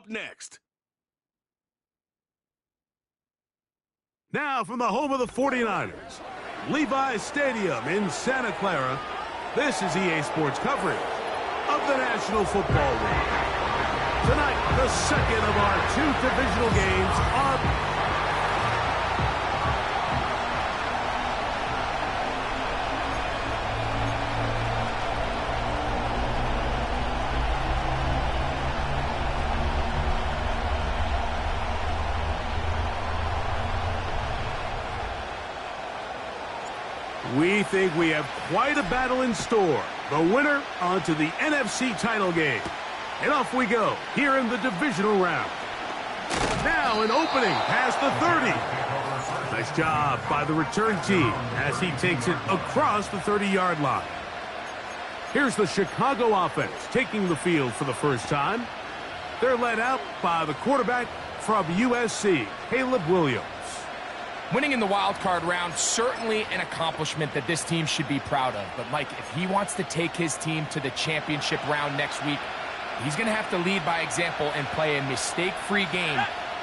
up next. Now from the home of the 49ers, Levi's Stadium in Santa Clara, this is EA Sports coverage of the National Football League. Tonight, the second of our two divisional games are... We think we have quite a battle in store. The winner onto the NFC title game. And off we go here in the divisional round. Now an opening past the 30. Nice job by the return team as he takes it across the 30-yard line. Here's the Chicago offense taking the field for the first time. They're led out by the quarterback from USC, Caleb Williams. Winning in the wild card round, certainly an accomplishment that this team should be proud of. But, Mike, if he wants to take his team to the championship round next week, he's going to have to lead by example and play a mistake-free game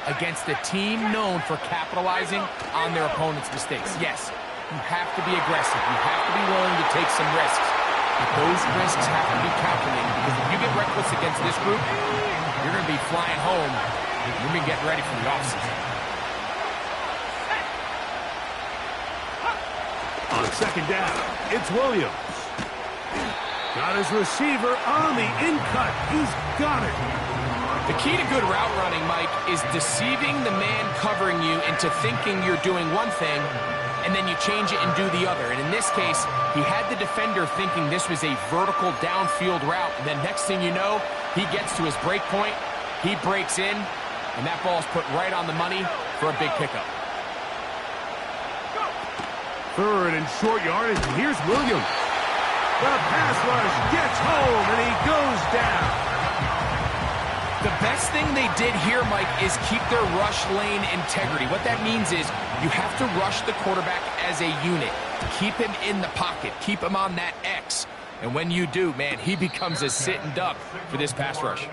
against a team known for capitalizing on their opponent's mistakes. Yes, you have to be aggressive. You have to be willing to take some risks. But those risks have to be calculated, because if you get reckless against this group, you're going to be flying home. You're going to be getting ready for the offseason. On second down, it's Williams. Got his receiver on the in-cut. He's got it. The key to good route running, Mike, is deceiving the man covering you into thinking you're doing one thing, and then you change it and do the other. And in this case, he had the defender thinking this was a vertical downfield route. And then next thing you know, he gets to his break point, he breaks in, and that ball is put right on the money for a big pickup. Third and short yardage, and here's Williams. The pass rush gets home, and he goes down. The best thing they did here, Mike, is keep their rush lane integrity. What that means is you have to rush the quarterback as a unit. Keep him in the pocket. Keep him on that X. And when you do, man, he becomes a sitting duck for this pass rush.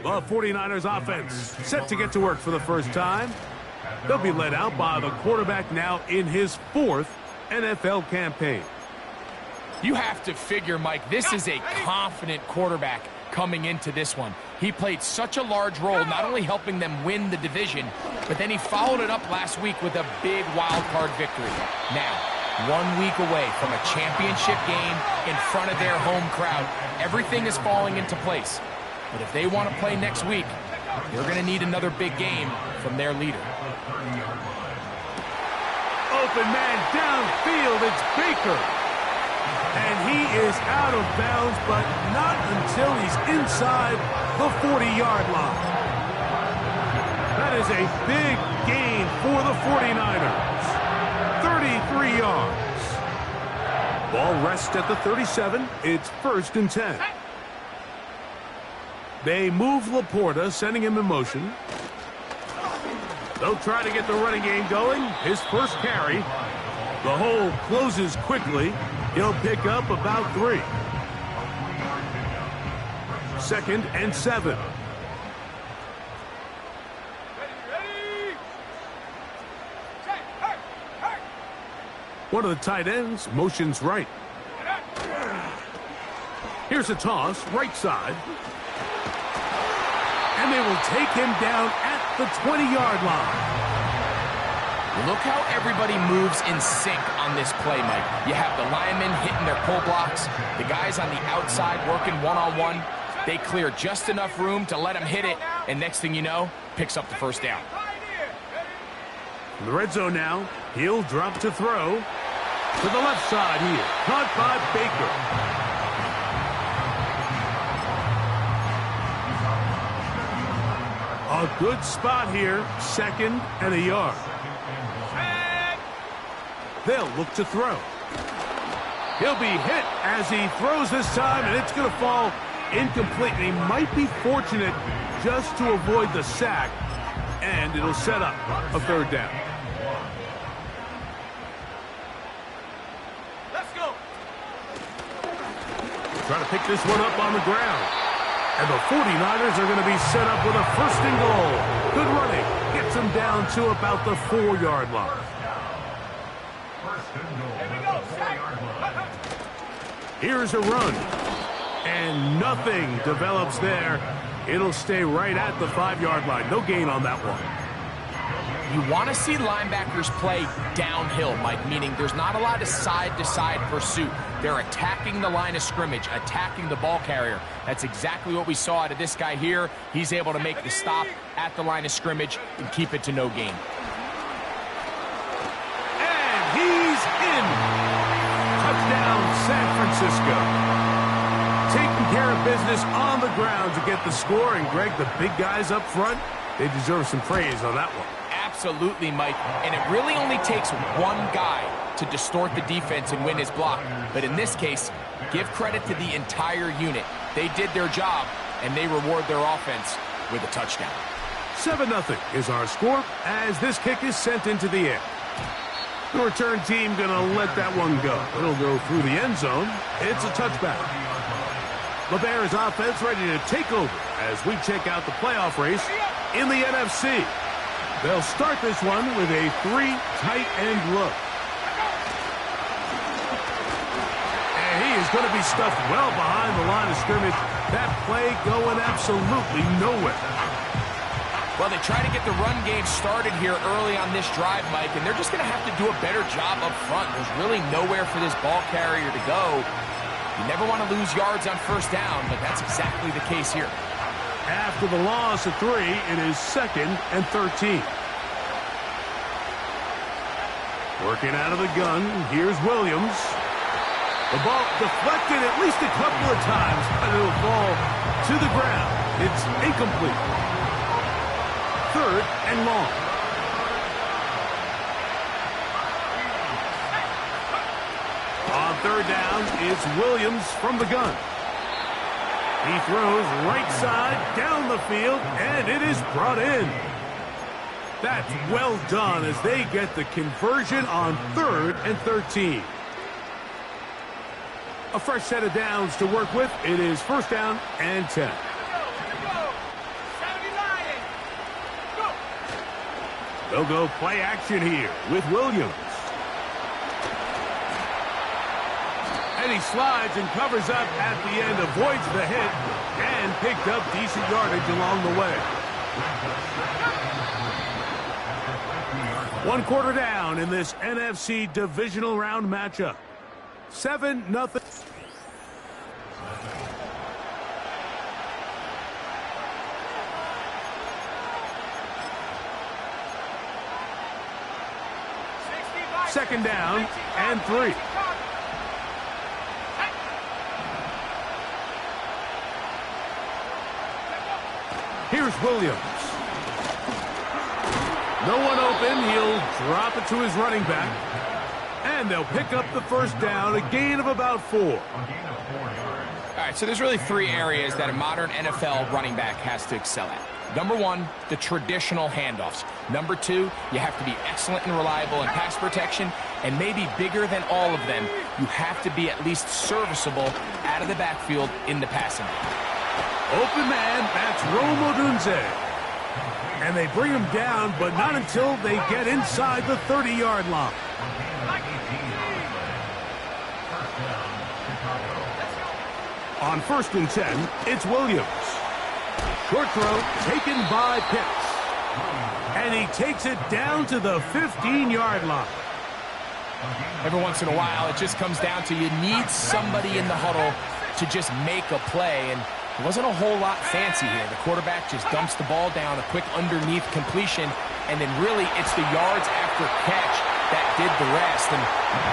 The 49ers offense set to get to work for the first time. They'll be led out by the quarterback now in his fourth NFL campaign. You have to figure, Mike, this is a confident quarterback coming into this one. He played such a large role, not only helping them win the division, but then he followed it up last week with a big wild card victory. Now, 1 week away from a championship game in front of their home crowd, everything is falling into place. But if they want to play next week, they're going to need another big game from their leader. Open man downfield, it's Baker. And he is out of bounds, but not until he's inside the 40-yard line. That is a big gain for the 49ers. 33 yards. Ball rests at the 37. It's 1st and 10. They move Laporta, sending him in motion. They'll try to get the running game going. His first carry. The hole closes quickly. He'll pick up about 3. 2nd and 7. One of the tight ends motions right. Here's a toss, right side. And they will take him down at the 20-yard line. Look how everybody moves in sync on this play, Mike. You have the linemen hitting their pull blocks, the guys on the outside working one-on-one. They clear just enough room to let him hit it, and next thing you know, picks up the first down. In the red zone now, he'll drop to throw. To the left side here, caught by Baker. A good spot here, 2nd and a yard. They'll look to throw. He'll be hit as he throws this time, and it's going to fall incomplete. He might be fortunate just to avoid the sack, and it'll set up a 3rd down. Let's go. Try to pick this one up on the ground. And the 49ers are going to be set up with a first and goal. Good running. Gets them down to about the 4-yard line. Here's a run. And nothing develops there. It'll stay right at the 5-yard line. No gain on that one. You want to see linebackers play downhill, Mike, meaning there's not a lot of side-to-side pursuit. They're attacking the line of scrimmage, attacking the ball carrier. That's exactly what we saw out of this guy here. He's able to make the stop at the line of scrimmage and keep it to no gain. And he's in. Touchdown, San Francisco. Taking care of business on the ground to get the score. And, Greg, the big guys up front, they deserve some praise on that one. Absolutely, Mike. And it really only takes one guy to distort the defense and win his block. But in this case, give credit to the entire unit. They did their job, and they reward their offense with a touchdown. 7-0 is our score as this kick is sent into the air. The return team going to let that one go. It'll go through the end zone. It's a touchback. The Bears offense ready to take over as we check out the playoff race in the NFC. They'll start this one with a 3 tight end look. And he is going to be stuffed well behind the line of scrimmage. That play going absolutely nowhere. Well, they try to get the run game started here early on this drive, Mike, and they're just going to have to do a better job up front. There's really nowhere for this ball carrier to go. You never want to lose yards on first down, but that's exactly the case here. After the loss of 3, it is 2nd and 13. Working out of the gun, here's Williams. The ball deflected at least a couple of times, but it'll fall to the ground. It's incomplete. 3rd and long. On 3rd down, it's Williams from the gun. He throws right side down the field, and it is brought in. That's well done as they get the conversion on 3rd and 13. A fresh set of downs to work with. It is 1st down and 10. They'll go play action here with Williams. And he slides and covers up at the end, avoids the hit, and picked up decent yardage along the way. 1 quarter down in this NFC divisional round matchup. 7-0. Second down and 3. Here's Williams. No one open. He'll drop it to his running back. And they'll pick up the first down, a gain of about 4. All right, so there's really 3 areas that a modern NFL running back has to excel at. Number 1, the traditional handoffs. Number 2, you have to be excellent and reliable in pass protection. And maybe bigger than all of them, you have to be at least serviceable out of the backfield in the passing game. Open man, that's Rome Odunze. And they bring him down, but not until they get inside the 30-yard line. On 1st and 10, it's Williams. Short throw taken by Pitts. And he takes it down to the 15-yard line. Every once in a while, it just comes down to you need somebody in the huddle to just make a play. And it wasn't a whole lot fancy here. The quarterback just dumps the ball down, a quick underneath completion, and then really it's the yards after catch that did the rest. And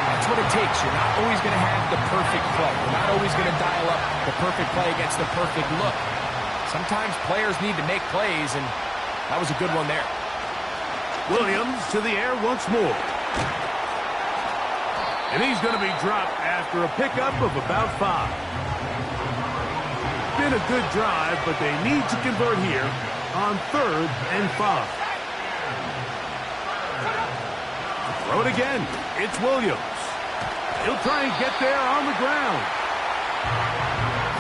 that's what it takes. You're not always going to have the perfect play. You're not always going to dial up the perfect play against the perfect look. Sometimes players need to make plays, and that was a good one there. Williams to the air once more. And he's going to be dropped after a pickup of about 5. Been a good drive, but they need to convert here on 3rd and 5. Throw it again. It's Williams. He'll try and get there on the ground.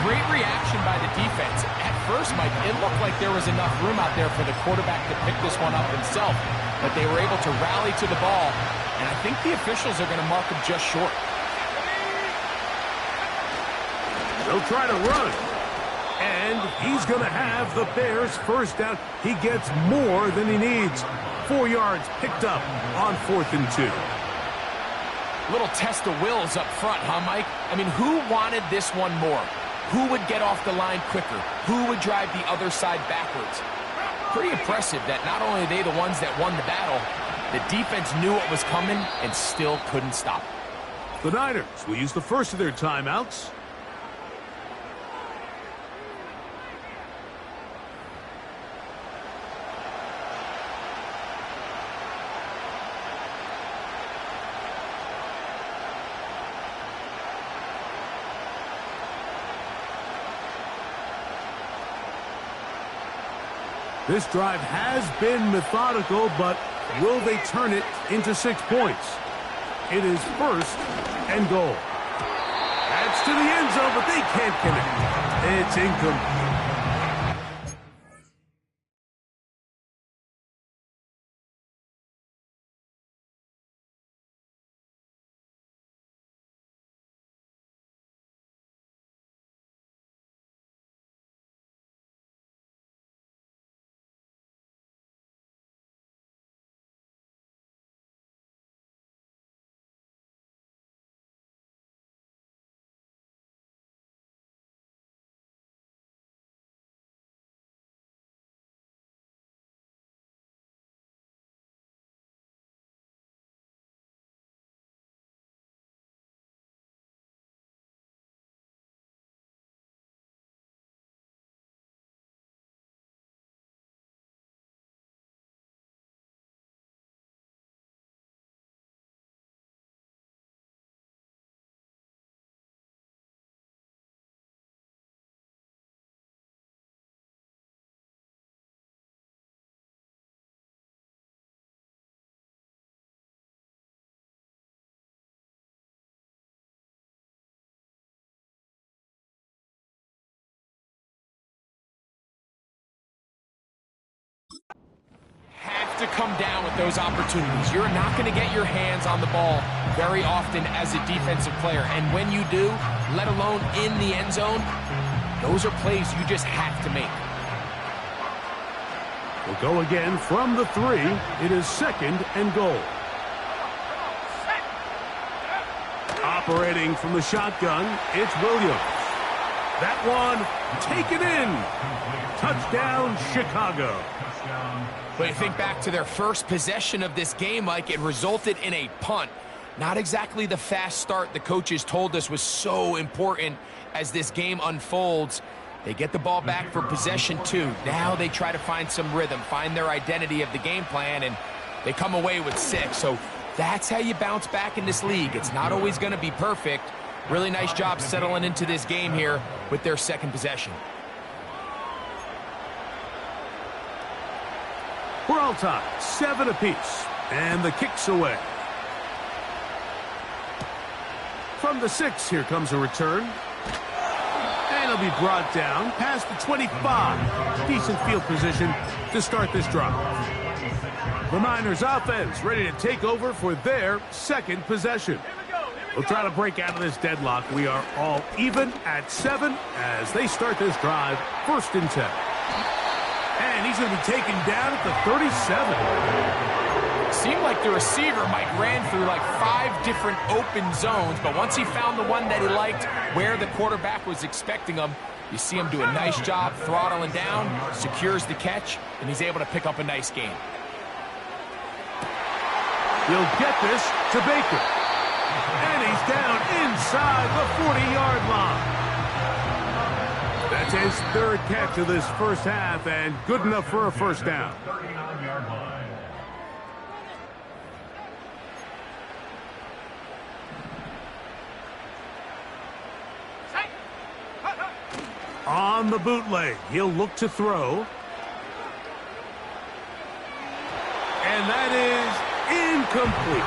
Great reaction by the defense. At first, Mike, it looked like there was enough room out there for the quarterback to pick this one up himself, but they were able to rally to the ball, and I think the officials are going to mark him just short. They'll try to run, and he's going to have the Bears first down. He gets more than he needs. 4 yards picked up on 4th and 2. Little test of wills up front, huh, Mike? I mean, who wanted this one more? Who would get off the line quicker? Who would drive the other side backwards? Pretty impressive that not only are they the ones that won the battle, the defense knew what was coming and still couldn't stop it. The Niners will use the first of their timeouts. This drive has been methodical, but will they turn it into 6 points? It is 1st and goal. That's to the end zone, but they can't connect. It's incomplete. Have to come down with those opportunities. You're not going to get your hands on the ball very often as a defensive player. And when you do, let alone in the end zone, those are plays you just have to make. We'll go again from the 3. It is 2nd and goal. Operating from the shotgun, it's Williams. That one taken in. Touchdown, Chicago. But you think back to their first possession of this game, Mike, it resulted in a punt. Not exactly the fast start the coaches told us was so important as this game unfolds. They get the ball back for possession 2. Now they try to find some rhythm, find their identity of the game plan, and they come away with 6. So that's how you bounce back in this league. It's not always going to be perfect. Really nice job settling into this game here with their second possession. We're all tied, 7 apiece, and the kick's away. From the 6, here comes a return. And it'll be brought down past the 25. Decent field position to start this drive. The Niners offense ready to take over for their second possession. We'll try to break out of this deadlock. We are all even at 7 as they start this drive, 1st and 10. And he's going to be taken down at the 37. Seemed like the receiver, Mike, ran through like 5 different open zones, but once he found the one that he liked, where the quarterback was expecting him, you see him do a nice job throttling down, secures the catch, and he's able to pick up a nice gain. He'll get this to Baker. And he's down inside the 40-yard line. That's his 3rd catch of this first half, and good enough for a first down. On the bootleg, he'll look to throw. And that is incomplete.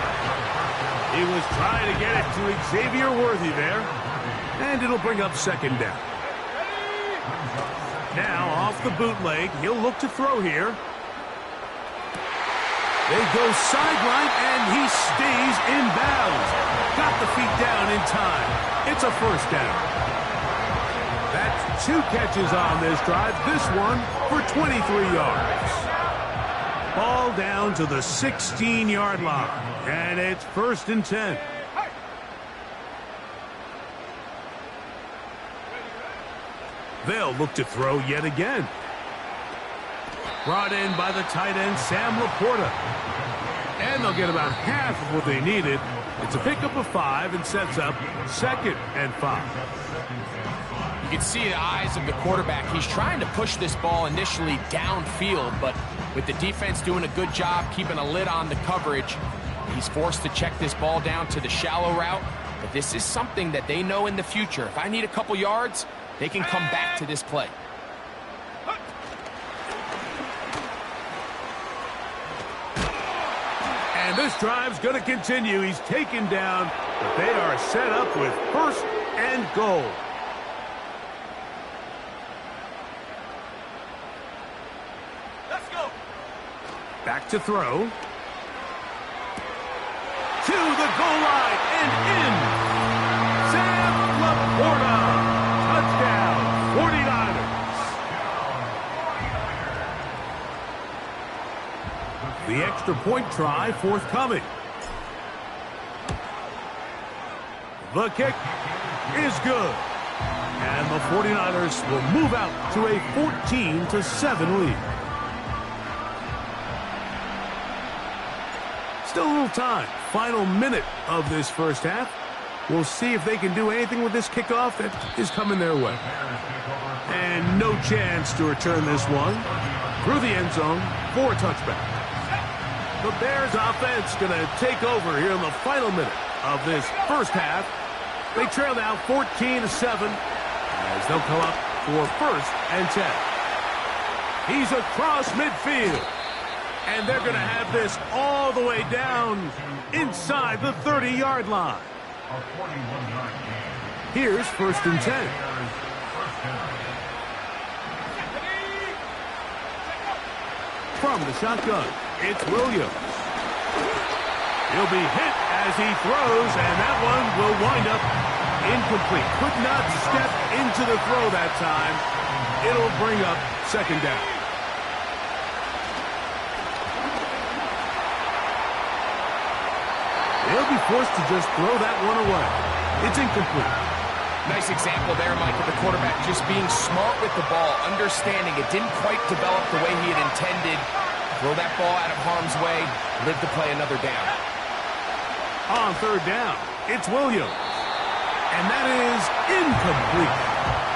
He was trying to get it to Xavier Worthy there, and it'll bring up 2nd down. Now off the bootleg, he'll look to throw here. They go sideline, and he stays in bounds. Got the feet down in time. It's a first down. That's 2 catches on this drive. This one for 23 yards. Ball down to the 16-yard line, and it's 1st and 10. They'll look to throw yet again. Brought in by the tight end, Sam Laporta. And they'll get about half of what they needed. It's a pickup of 5 and sets up 2nd and 5. You can see the eyes of the quarterback. He's trying to push this ball initially downfield, but with the defense doing a good job keeping a lid on the coverage, he's forced to check this ball down to the shallow route. But this is something that they know in the future. If I need a couple yards, they can come back to this play. And this drive's going to continue. He's taken down, but they are set up with 1st and goal. Let's go. Back to throw. To the goal line and in. Sam Laporta. Touchdown, 49ers. The extra point try forthcoming. The kick is good. And the 49ers will move out to a 14-7 lead. Still a little time. Final minute of this first half. We'll see if they can do anything with this kickoff that is coming their way. And no chance to return this one through the end zone for a touchback. The Bears offense going to take over here in the final minute of this first half. They trail now 14-7 as they'll come up for 1st and 10. He's across midfield. And they're going to have this all the way down inside the 30-yard line. Here's 1st and 10. From the shotgun, it's Williams. He'll be hit as he throws, and that one will wind up incomplete. Could not step into the throw that time. It'll bring up 2nd down. They'll be forced to just throw that one away. It's incomplete. Nice example there, Mike, of the quarterback just being smart with the ball, understanding it didn't quite develop the way he had intended. Throw that ball out of harm's way, live to play another down. On 3rd down, it's Williams. And that is incomplete.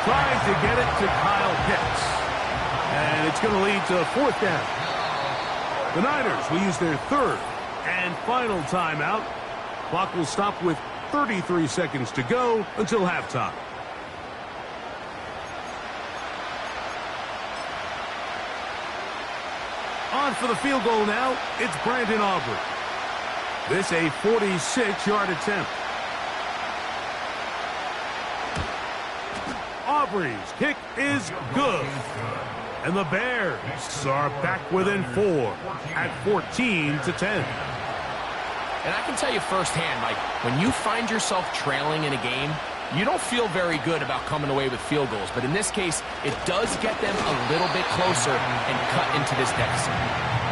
Tries to get it to Kyle Pitts. And it's going to lead to 4th down. The Niners will use their 3rd and final timeout. Clock will stop with 33 seconds to go until halftime. On for the field goal now, it's Brandon Aubrey. This a 46-yard attempt. Aubrey's kick is good. And the Bears are back within 4 at 14-10. And I can tell you firsthand, Mike, when you find yourself trailing in a game, you don't feel very good about coming away with field goals. But in this case, it does get them a little bit closer and cut into this deficit.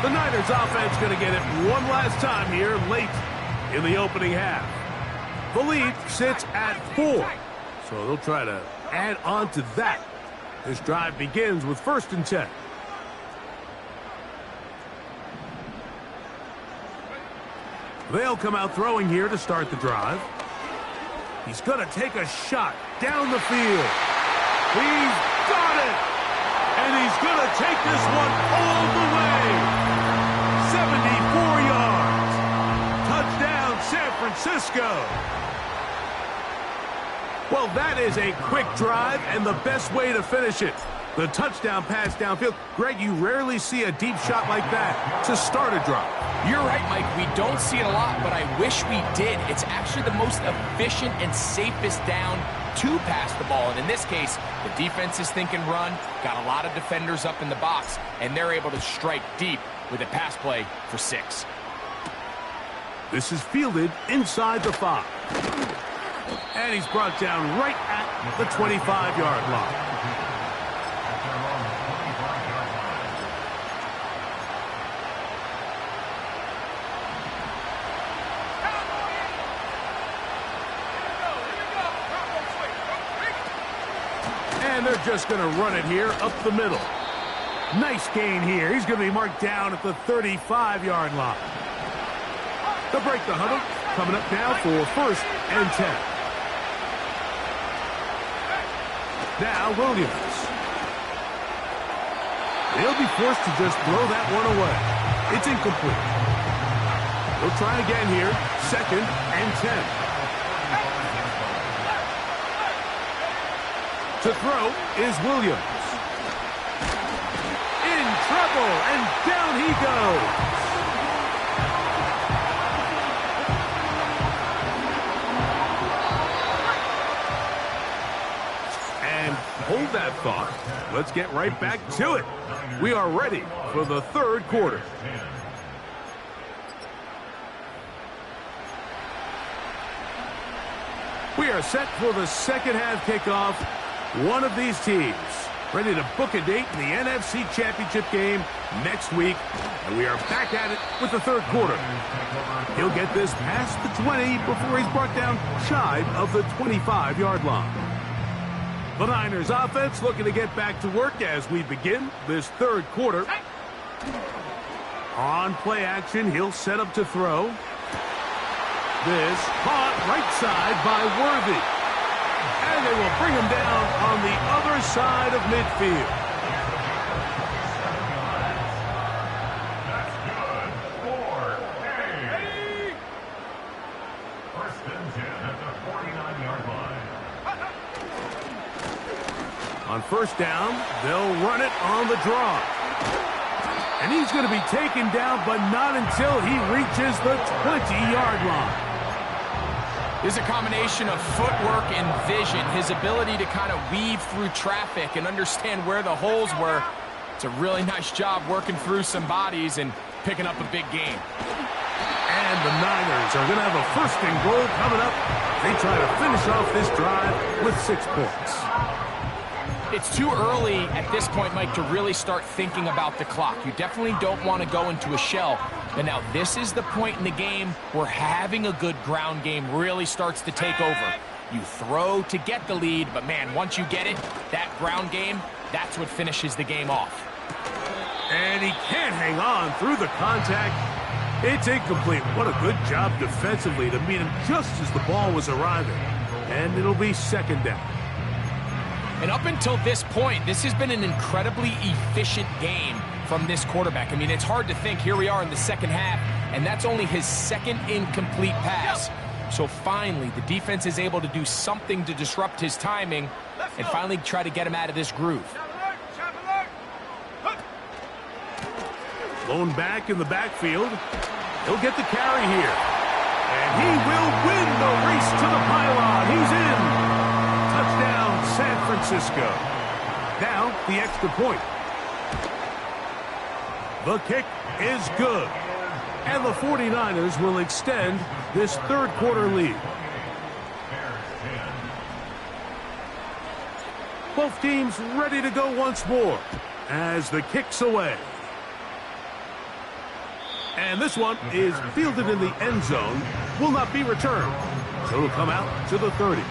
The Niners offense going to get it one last time here late in the opening half. The lead sits at 4. So they'll try to add on to that. This drive begins with 1st and 10. They'll come out throwing here to start the drive. He's going to take a shot down the field. He's got it! And he's going to take this one all the way. 74 yards. Touchdown, San Francisco. Well, that is a quick drive and the best way to finish it. The touchdown pass downfield. Greg, you rarely see a deep shot like that to start a drive. You're right, Mike. We don't see it a lot, but I wish we did. It's actually the most efficient and safest down to pass the ball. And in this case, the defense is thinking run, got a lot of defenders up in the box, and they're able to strike deep with a pass play for 6. This is fielded inside the 5. And he's brought down right at the 25-yard line. And they're just going to run it here up the middle. Nice gain here. He's going to be marked down at the 35-yard line. They'll break the huddle. Coming up now for 1st and 10. Now Williams. They'll be forced to just throw that one away. It's incomplete. They'll try again here. 2nd and 10. To throw is Williams. In trouble, and down he goes. And hold that thought. Let's get right back to it. We are ready for the 3rd quarter. We are set for the 2nd half kickoff. One of these teams ready to book a date in the NFC Championship game next week. And we are back at it with the 3rd quarter. He'll get this past the 20 before he's brought down shy of the 25-yard line. The Niners offense looking to get back to work as we begin this 3rd quarter. On play action, he'll set up to throw. This caught right side by Worthy. And they will bring him down on the other side of midfield. That's good. 4-8. 1st and 10 at the 49-yard line. On 1st down, they'll run it on the draw. And he's going to be taken down, but not until he reaches the 20-yard line. This is a combination of footwork and vision. His ability to kind of weave through traffic and understand where the holes were. It's a really nice job working through some bodies and picking up a big game. And the Niners are going to have a 1st and goal coming up. They try to finish off this drive with 6 points. It's too early at this point, Mike, to really start thinking about the clock. You definitely don't want to go into a shell. But now this is the point in the game where having a good ground game really starts to take over. You throw to get the lead, but man, once you get it, that ground game, that's what finishes the game off. And he can't hang on through the contact. It's incomplete. What a good job defensively to meet him just as the ball was arriving. And it'll be 2nd down. And up until this point, this has been an incredibly efficient game from this quarterback. I mean, it's hard to think. Here we are in the 2nd half, and that's only his 2nd incomplete pass. So finally, the defense is able to do something to disrupt his timing and finally try to get him out of this groove. Blown back in the backfield. He'll get the carry here. And he will win the race to the pylon. He's in. Touchdown, San Francisco. Now, the extra point. The kick is good. And the 49ers will extend this 3rd quarter lead. Both teams ready to go once more as the kick's away. And this one is fielded in the end zone, will not be returned. So it'll come out to the 30.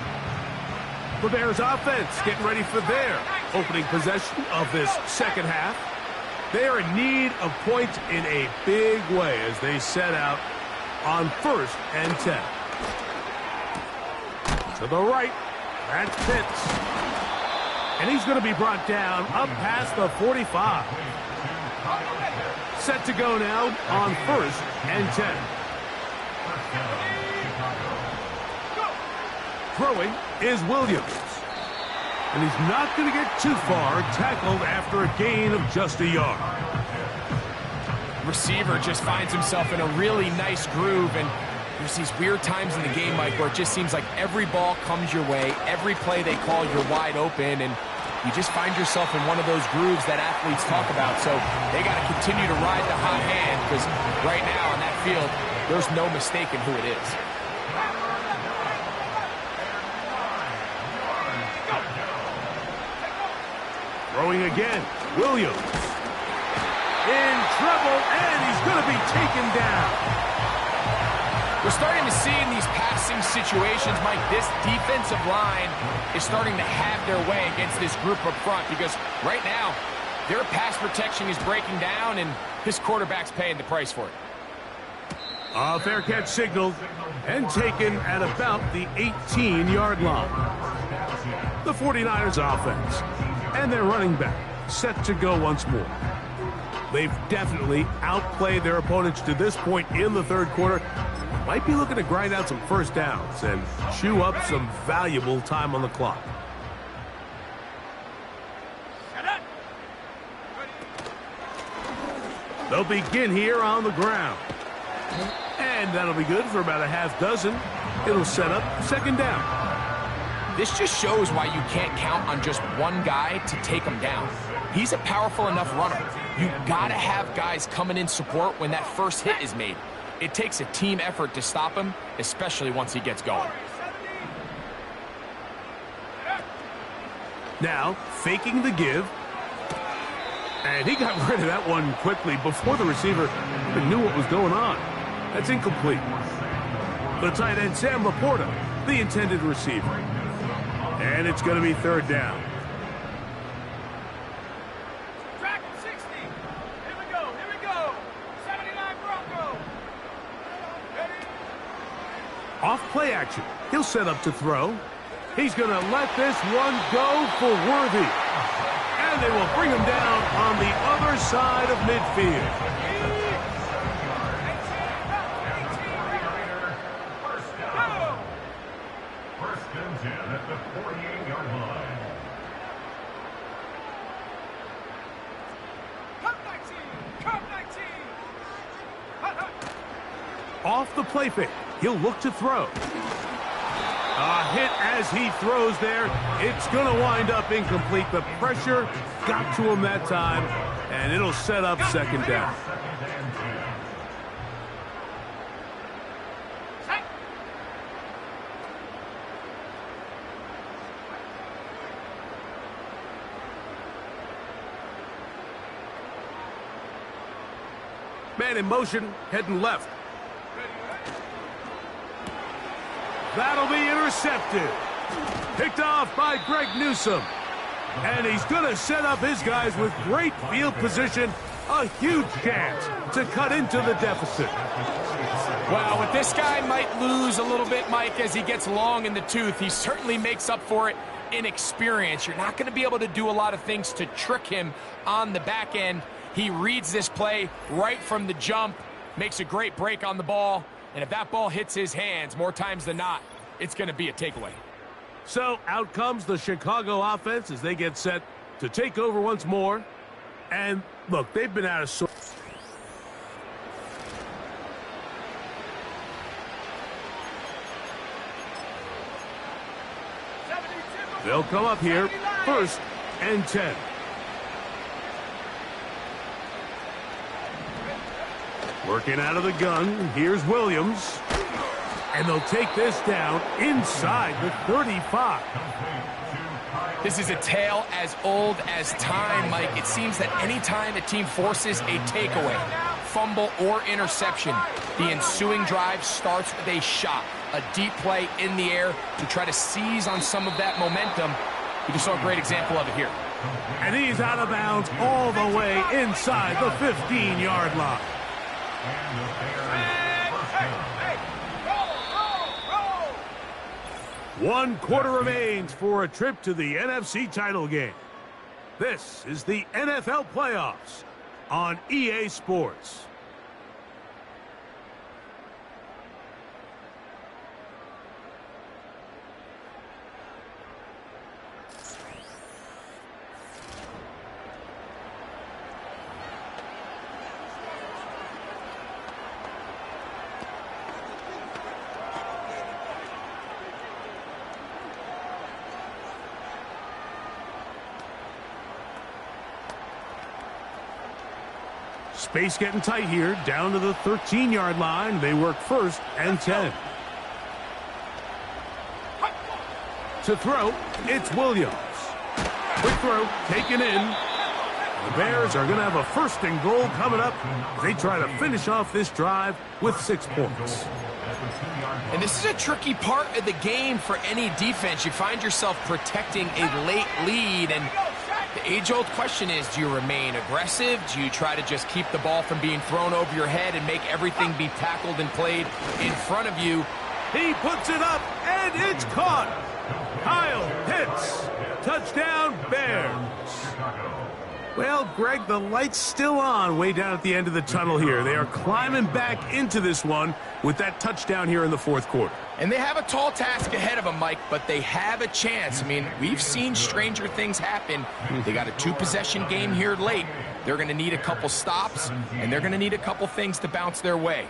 The Bears offense getting ready for their opening possession of this 2nd half. They are in need of points in a big way as they set out on 1st and 10. To the right, that's Pitts. And he's going to be brought down up past the 45. Set to go now on 1st and 10. Throwing is Williams. And he's not going to get too far, tackled after a gain of just a yard. Receiver just finds himself in a really nice groove, and there's these weird times in the game, Mike, where it just seems like every ball comes your way, every play they call, you're wide open, and you just find yourself in one of those grooves that athletes talk about. So they got to continue to ride the hot hand, because right now on that field, there's no mistaking who it is. Throwing again, Williams. In trouble, and he's going to be taken down. We're starting to see in these passing situations, Mike, this defensive line is starting to have their way against this group up front, because right now, their pass protection is breaking down, and this quarterback's paying the price for it. A fair catch signaled and taken at about the 18-yard line. The 49ers offense and their running back set to go once more. They've definitely outplayed their opponents to this point in the third quarter. Might be looking to grind out some first downs and chew up some valuable time on the clock. They'll begin here on the ground. And that'll be good for about a half dozen. It'll set up second down. This just shows why you can't count on just one guy to take him down. He's a powerful enough runner. You gotta have guys coming in support when that first hit is made. It takes a team effort to stop him, especially once he gets going. Now, faking the give. And he got rid of that one quickly before the receiver even knew what was going on. That's incomplete. The tight end, Sam Laporta, the intended receiver. And it's going to be third down. Track 60. Here we go. 79 Bronco. Ready? Off play action. He'll set up to throw. He's going to let this one go for Worthy. And they will bring him down on the other side of midfield. First and 10 at the 48-yard line. Cup 19. Off the play fake. He'll look to throw. A hit as he throws there. It's going to wind up incomplete. The pressure got to him that time, and it'll set up second down. Man in motion, heading left. That'll be intercepted. Picked off by Greg Newsome. And he's going to set up his guys with great field position. A huge chance to cut into the deficit. Well, what this guy might lose a little bit, Mike, as he gets long in the tooth, he certainly makes up for it in experience. You're not going to be able to do a lot of things to trick him on the back end. He reads this play right from the jump, makes a great break on the ball, and if that ball hits his hands more times than not, it's going to be a takeaway. So out comes the Chicago offense as they get set to take over once more. And look, they've been out of sorts. They'll come up here, first and 10. Working out of the gun, here's Williams. And they'll take this down inside the 35. This is a tale as old as time, Mike. It seems that anytime a team forces a takeaway, fumble, or interception, the ensuing drive starts with a shot, a deep play in the air to try to seize on some of that momentum. We just saw a great example of it here. And he's out of bounds all the way inside the 15-yard line. One quarter remains for a trip to the NFC title game. This is the NFL playoffs on EA Sports. Space getting tight here, down to the 13-yard line. They work 1st and 10. To throw, it's Williams. Quick throw, taken in. The Bears are going to have a 1st and goal coming up. They try to finish off this drive with 6 points. And this is a tricky part of the game for any defense. You find yourself protecting a late lead, and the age-old question is, do you remain aggressive? Do you try to just keep the ball from being thrown over your head and make everything be tackled and played in front of you? He puts it up, and it's caught. Kyle Pitts. Touchdown, Bears. Well, Greg, the light's still on way down at the end of the tunnel here. They are climbing back into this one with that touchdown here in the 4th quarter. And they have a tall task ahead of them, Mike, but they have a chance. I mean, we've seen stranger things happen. They got a 2-possession game here late. They're going to need a couple stops, and they're going to need a couple things to bounce their way.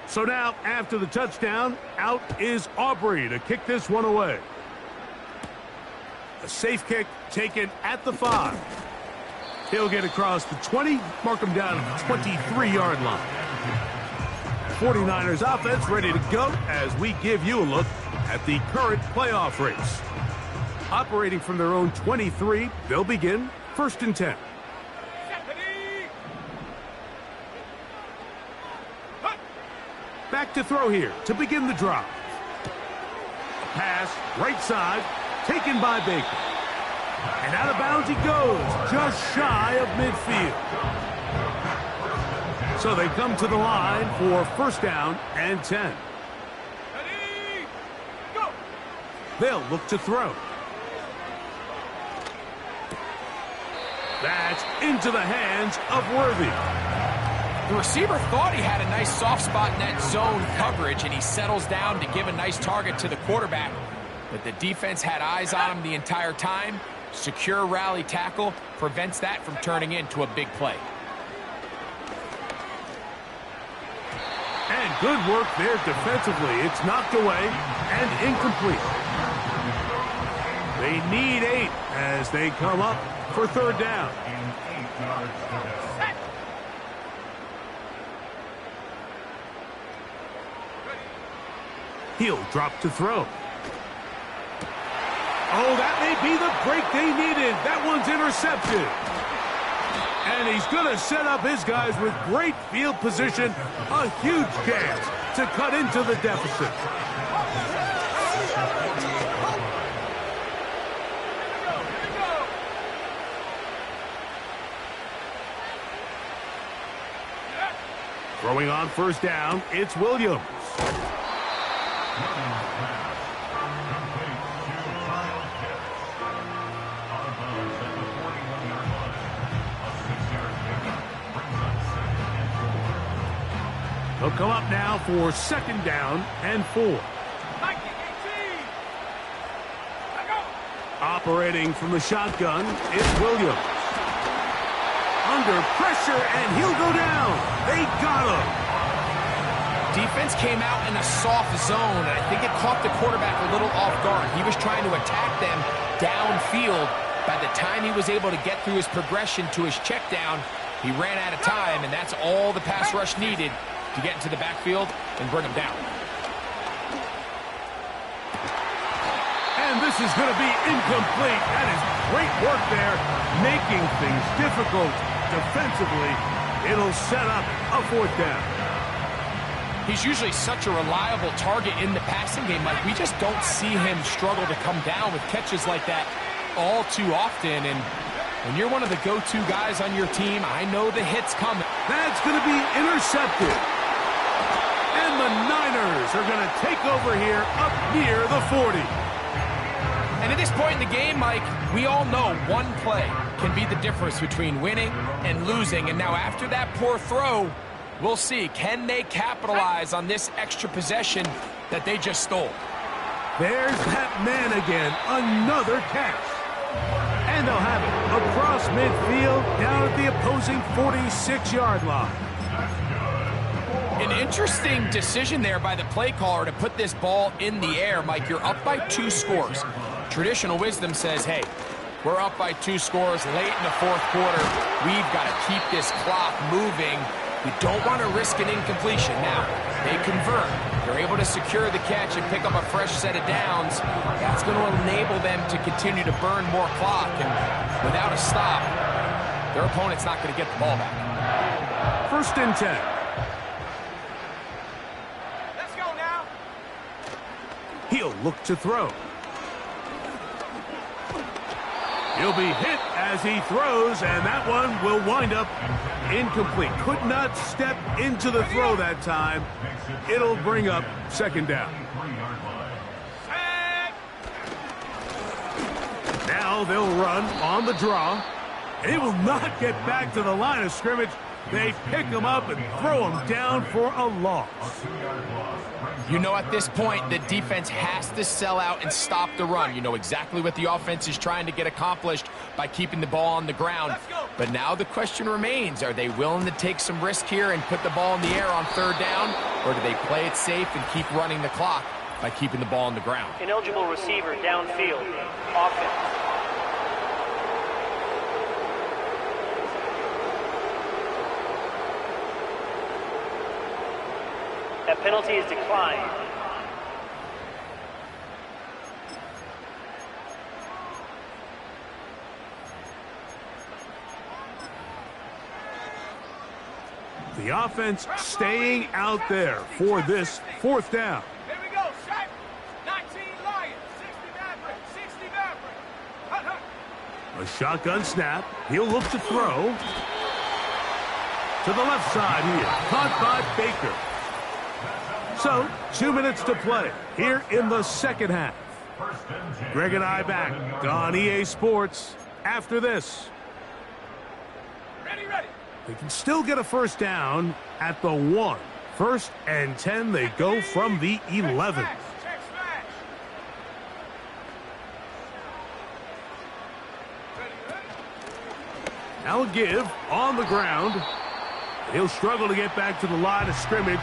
So now, after the touchdown, out is Aubrey to kick this one away. A safe kick taken at the 5. He'll get across the 20, mark him down at the 23-yard line. 49ers offense ready to go as we give you a look at the current playoff race. Operating from their own 23, they'll begin 1st and 10. Back to throw here to begin the drive. A pass, right side, taken by Baker. And out of bounds he goes, just shy of midfield. So they come to the line for 1st down and 10. Ready, go. They'll look to throw. That's into the hands of Worthy. The receiver thought he had a nice soft spot in that zone coverage, and he settles down to give a nice target to the quarterback. But the defense had eyes on him the entire time. Secure rally tackle prevents that from turning into a big play. And good work there defensively. It's knocked away and incomplete. They need 8 as they come up for 3rd down. He'll drop to throw. Oh, that may be the break they needed. That one's intercepted. And he's going to set up his guys with great field position. A huge chance to cut into the deficit. Throwing on 1st down, it's Williams. He'll come up now for 2nd down and 4. Operating from the shotgun, it's Williams. Under pressure, and he'll go down. They got him. Defense came out in a soft zone, and I think it caught the quarterback a little off guard. He was trying to attack them downfield. By the time he was able to get through his progression to his check down, he ran out of time, and that's all the pass rush needed to get into the backfield and bring him down. And this is going to be incomplete. That is great work there, making things difficult defensively. It'll set up a 4th down. He's usually such a reliable target in the passing game. Like, we just don't see him struggle to come down with catches like that all too often. And when you're one of the go-to guys on your team, I know the hit's coming. That's going to be intercepted. And the Niners are going to take over here up near the 40. And at this point in the game, Mike, we all know one play can be the difference between winning and losing. And now after that poor throw, we'll see, can they capitalize on this extra possession that they just stole? There's that man again, another catch. And they'll have it across midfield down at the opposing 46-yard line. An interesting decision there by the play caller to put this ball in the air. Mike, you're up by 2 scores. Traditional wisdom says, hey, we're up by 2 scores late in the 4th quarter. We've got to keep this clock moving. We don't want to risk an incompletion. Now, they convert. They're able to secure the catch and pick up a fresh set of downs. That's going to enable them to continue to burn more clock. And without a stop, their opponent's not going to get the ball back. 1st and 10. Let's go now. He'll look to throw. He'll be hit as he throws, and that one will wind up incomplete. Could not step into the throw that time. It'll bring up 2nd down. Now they'll run on the draw. He will not get back to the line of scrimmage. They pick him up and throw him down for a loss. You know, at this point, the defense has to sell out and stop the run. You know exactly what the offense is trying to get accomplished by keeping the ball on the ground. But now the question remains, are they willing to take some risk here and put the ball in the air on 3rd down? Or do they play it safe and keep running the clock by keeping the ball on the ground? Ineligible receiver downfield. Offense. That penalty is declined. The offense staying out there for this 4th down. Here we go, Shaq. 19 Lions, 60 Maverick, 60 Maverick. Hut, hut. A shotgun snap. He'll look to throw. To the left side here. Caught by Baker. So, 2 minutes to play here in the 2nd half. Greg and I back on EA Sports after this. Ready. They can still get a 1st down at the 1. 1st and 10, they go from the 11. Check smash. Now a give on the ground. He'll struggle to get back to the line of scrimmage.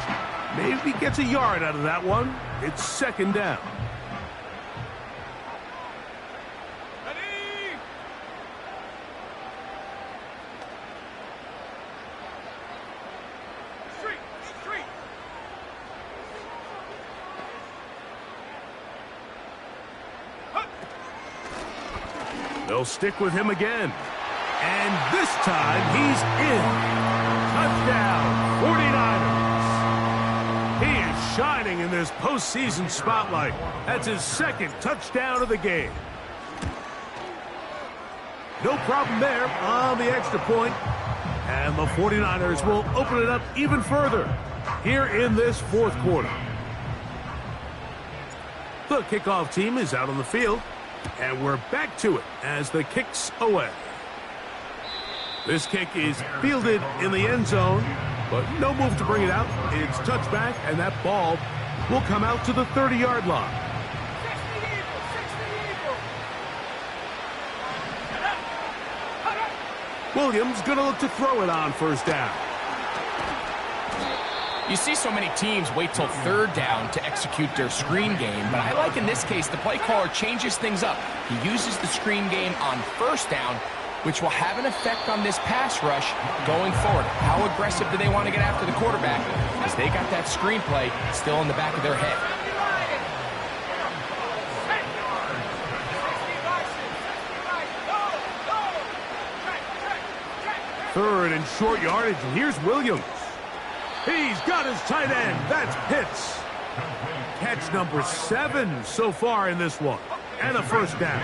Maybe gets a yard out of that one. It's 2nd down. Ready. Street. Hut. They'll stick with him again. And this time he's in. Touchdown, 49ers. He is shining in this postseason spotlight. That's his 2nd touchdown of the game. No problem there on the extra point. And the 49ers will open it up even further here in this 4th quarter. The kickoff team is out on the field. And we're back to it as the kick's away. This kick is fielded in the end zone, but no move to bring it out. It's touchback, and that ball will come out to the 30-yard line. 60 Eagles. Williams going to look to throw it on 1st down. You see so many teams wait till 3rd down to execute their screen game, but I like in this case the play caller changes things up. He uses the screen game on 1st down, which will have an effect on this pass rush going forward. How aggressive do they want to get after the quarterback? Because they got that screenplay still in the back of their head. 3rd and short yardage, and here's Williams. He's got his tight end. That's Pitts. Catch number 7 so far in this one. And a 1st down.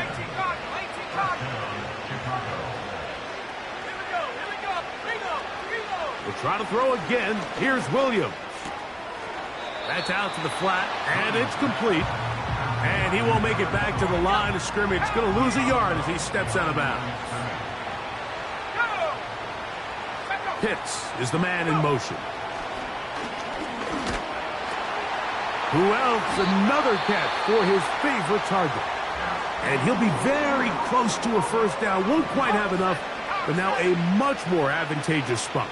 We'll try to throw again. Here's Williams. That's out to the flat, and it's complete. And he won't make it back to the line of scrimmage. Going to lose a yard as he steps out of bounds. Pitts is the man in motion. Who else? Another catch for his favorite target. And he'll be very close to a 1st down. Won't quite have enough, but now a much more advantageous spot.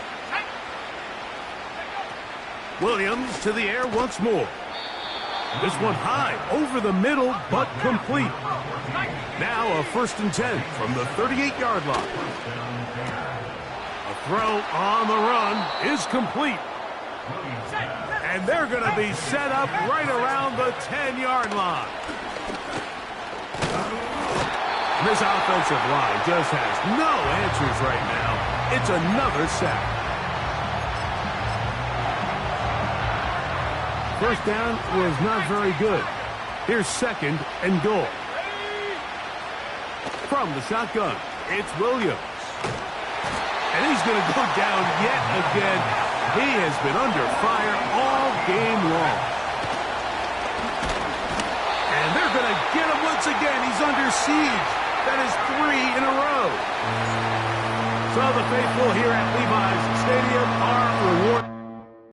Williams to the air once more. This one high, over the middle, but complete. Now a 1st and 10 from the 38-yard line. A throw on the run is complete. And they're going to be set up right around the 10-yard line. This offensive line just has no answers right now. It's another sack. First down was not very good. Here's 2nd and goal. From the shotgun, it's Williams. And he's going to go down yet again. He has been under fire all game long. And they're going to get him once again. He's under siege. That is 3 in a row. So the faithful here at Levi's Stadium are rewarded.